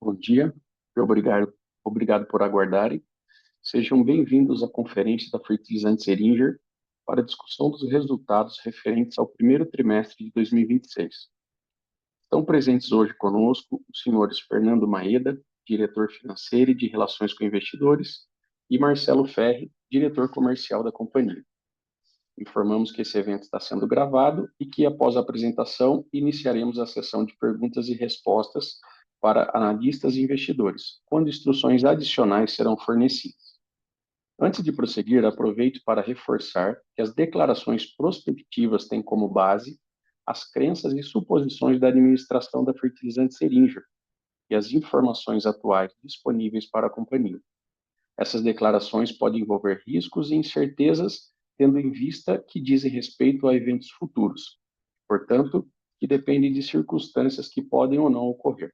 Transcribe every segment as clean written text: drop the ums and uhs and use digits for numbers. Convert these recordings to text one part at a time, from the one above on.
Bom dia e obrigado por aguardarem. Sejam bem-vindos à conferência da Fertilizantes Heringer para a discussão dos resultados referentes ao primeiro trimestre de 2026. Estão presentes hoje conosco os senhores Fernando Maeda, diretor financeiro e de Relações com Investidores, e Marcelo Ferri, diretor comercial da companhia. Informamos que esse evento está sendo gravado e que, após a apresentação, iniciaremos a sessão de perguntas e respostas para analistas e investidores, quando instruções adicionais serão fornecidas. Antes de prosseguir, aproveito para reforçar que as declarações prospectivas têm como base as crenças e suposições da administração da Fertilizantes Heringer e as informações atuais disponíveis para a companhia. Essas declarações podem envolver riscos e incertezas, tendo em vista que dizem respeito a eventos futuros, portanto, que dependem de circunstâncias que podem ou não ocorrer.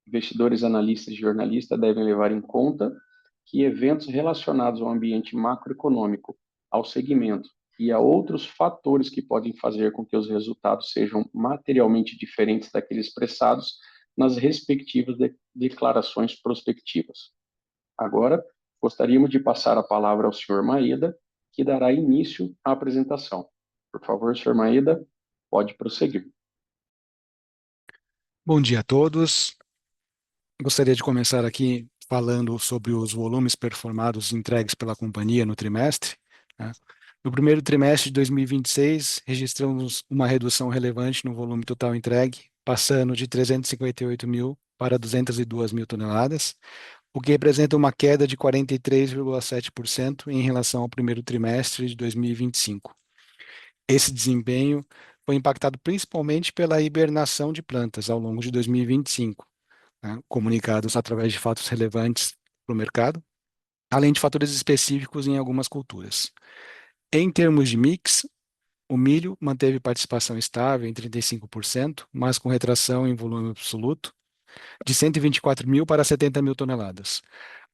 Investidores, analistas e jornalistas devem levar em conta que eventos relacionados ao ambiente macroeconômico, ao segmento e a outros fatores que podem fazer com que os resultados sejam materialmente diferentes daqueles expressados nas respectivas declarações prospectivas. Agora, gostaríamos de passar a palavra ao Sr. Maeda, que dará início à apresentação. Por favor, Sr. Maeda, pode prosseguir. Bom dia a todos. Gostaria de começar aqui falando sobre os volumes performados e entregues pela companhia no trimestre, né? No primeiro trimestre de 2026, registramos uma redução relevante no volume total entregue, passando de 358 mil para 202 mil toneladas, o que representa uma queda de 43,7% em relação ao primeiro trimestre de 2025. Esse desempenho foi impactado principalmente pela hibernação de plantas ao longo de 2025, né, comunicados através de fatos relevantes para o mercado, além de fatores específicos em algumas culturas. Em termos de mix, o milho manteve participação estável em 35%, mas com retração em volume absoluto de 124 mil para 70 mil toneladas.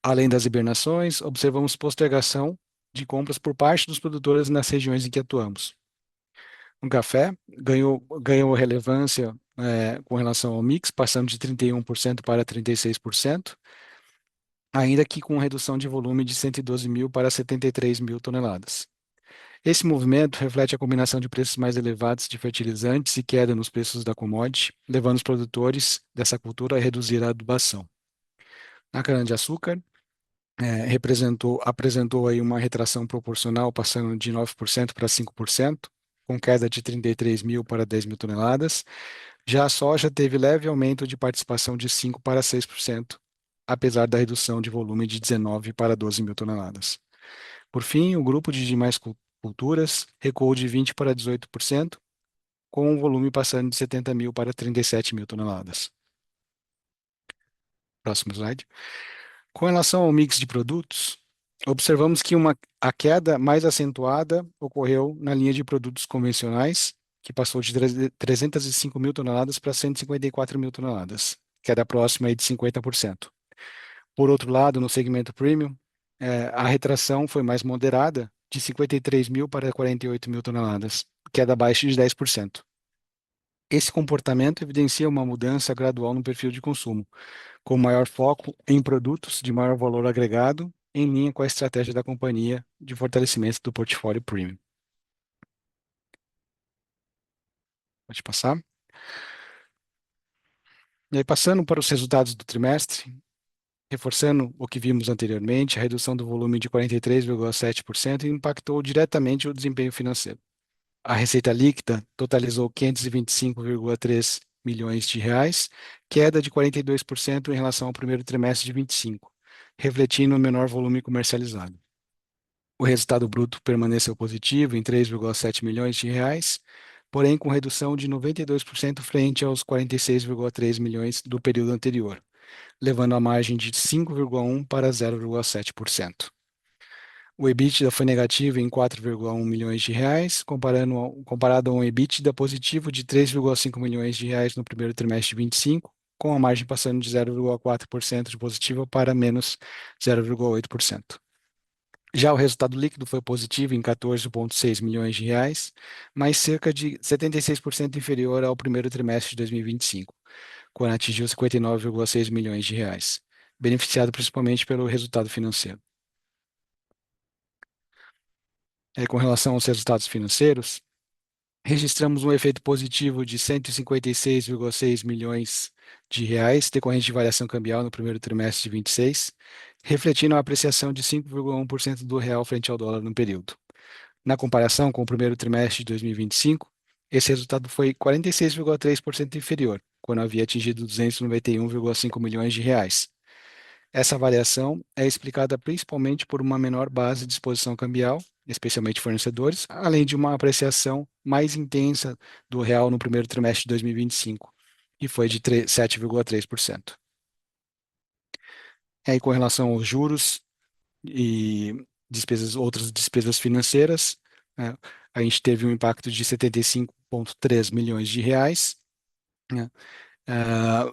Além das hibernações, observamos postergação de compras por parte dos produtores nas regiões em que atuamos. O café ganhou relevância com relação ao mix, passando de 31% para 36%, ainda que com redução de volume de 112 mil para 73 mil toneladas. Esse movimento reflete a combinação de preços mais elevados de fertilizantes e queda nos preços da commodity, levando os produtores dessa cultura a reduzir a adubação. Na cana-de-açúcar, apresentou aí uma retração proporcional, passando de 9% para 5%, com queda de 33 mil para 10 mil toneladas. Já a soja teve leve aumento de participação de 5% para 6%, apesar da redução de volume de 19 para 12 mil toneladas. Por fim, o grupo de demais culturas recuou de 20% para 18%, com o volume passando de 70 mil para 37 mil toneladas. Próximo slide. Com relação ao mix de produtos, observamos que a queda mais acentuada ocorreu na linha de produtos convencionais, que passou de 305 mil toneladas para 154 mil toneladas, queda próxima aí de 50%. Por outro lado, no segmento premium, a retração foi mais moderada, de 53 mil para 48 mil toneladas, queda abaixo de 10%. Esse comportamento evidencia uma mudança gradual no perfil de consumo, com maior foco em produtos de maior valor agregado, em linha com a estratégia da companhia de fortalecimento do portfólio premium. Pode passar. E aí, passando para os resultados do trimestre, reforçando o que vimos anteriormente, a redução do volume de 43,7% impactou diretamente o desempenho financeiro. A receita líquida totalizou 525,3 milhões de reais, queda de 42% em relação ao primeiro trimestre de 25, refletindo o menor volume comercializado. O resultado bruto permaneceu positivo em 3,7 milhões de reais, porém com redução de 92% frente aos 46,3 milhões do período anterior, levando a margem de 5,1% para 0,7%. O EBITDA foi negativo em 4,1 milhões de reais, comparado a um EBITDA positivo de 3,5 milhões de reais no primeiro trimestre de 25, com a margem passando de 0,4% de positiva para menos 0,8%. Já o resultado líquido foi positivo em 14,6 milhões de reais, mas cerca de 76% inferior ao primeiro trimestre de 2025, quando atingiu 59,6 milhões de reais, beneficiado principalmente pelo resultado financeiro. Com relação aos resultados financeiros, registramos um efeito positivo de 156,6 milhões de reais, decorrente de variação cambial no primeiro trimestre de 26, refletindo a apreciação de 5,1% do real frente ao dólar no período. Na comparação com o primeiro trimestre de 2025, esse resultado foi 46,3% inferior, quando havia atingido 291,5 milhões de reais. Essa variação é explicada principalmente por uma menor base de exposição cambial, especialmente fornecedores, além de uma apreciação mais intensa do real no primeiro trimestre de 2025, que foi de 7,3%. Aí, com relação aos juros e outras despesas financeiras, né, a gente teve um impacto de 75,3 milhões de reais, né,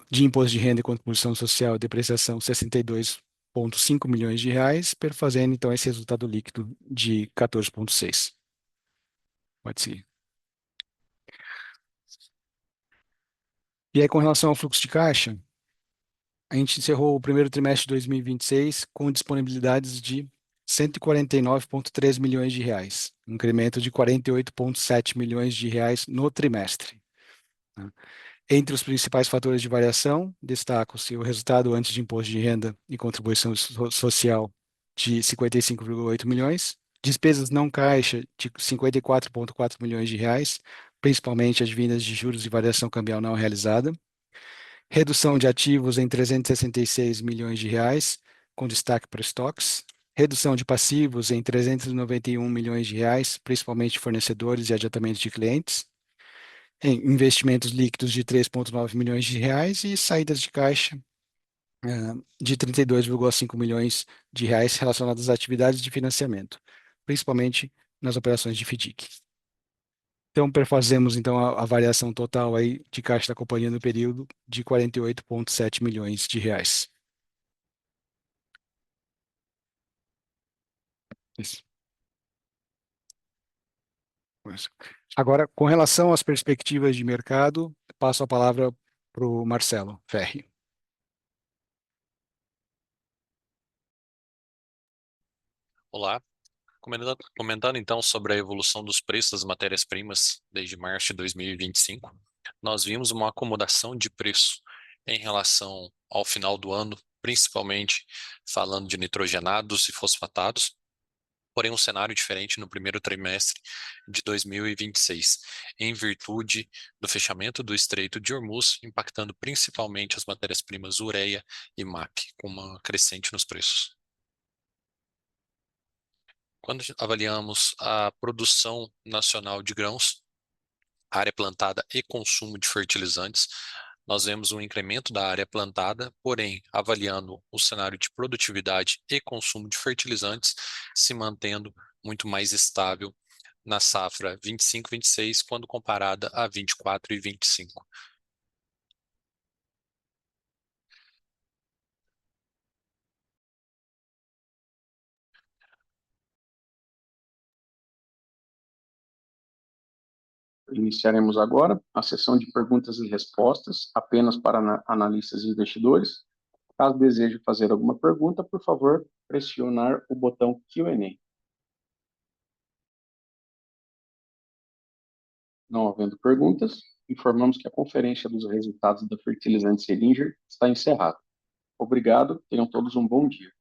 de imposto de renda e contribuição social e depreciação 62,5 milhões de reais, perfazendo então esse resultado líquido de 14,6. Pode seguir. E aí, com relação ao fluxo de caixa, a gente encerrou o primeiro trimestre de 2026 com disponibilidades de 149,3 milhões de reais, um incremento de 48,7 milhões de reais no trimestre, né? Entre os principais fatores de variação, destacam-se o resultado antes de imposto de renda e contribuição social de 55,8 milhões, despesas não caixa de 54,4 milhões de reais, principalmente advindas de juros e variação cambial não realizada, redução de ativos em 366 milhões de reais, com destaque para estoques, redução de passivos em 391 milhões de reais, principalmente fornecedores e adiantamentos de clientes, em investimentos líquidos de 3,9 milhões de reais e saídas de caixa de 32,5 milhões de reais relacionadas às atividades de financiamento, principalmente nas operações de FDIC. Então, perfazemos então a variação total aí de caixa da companhia no período de 48,7 milhões de reais. Isso. Agora, com relação às perspectivas de mercado, passo a palavra para o Marcelo Ferri. Olá, comentando então sobre a evolução dos preços das matérias-primas desde março de 2025, nós vimos uma acomodação de preço em relação ao final do ano, principalmente falando de nitrogenados e fosfatados, porém um cenário diferente no primeiro trimestre de 2026, em virtude do fechamento do Estreito de Hormuz, impactando principalmente as matérias-primas ureia e MAP, com uma crescente nos preços. Quando avaliamos a produção nacional de grãos, área plantada e consumo de fertilizantes, nós vemos um incremento da área plantada, porém, avaliando o cenário de produtividade e consumo de fertilizantes, se mantendo muito mais estável na safra 25-26, quando comparada a 24 e 25. Iniciaremos agora a sessão de perguntas e respostas, apenas para analistas e investidores. Caso deseje fazer alguma pergunta, por favor, pressionar o botão Q&A. Não havendo perguntas, informamos que a conferência dos resultados da Fertilizantes Heringer está encerrada. Obrigado, tenham todos um bom dia.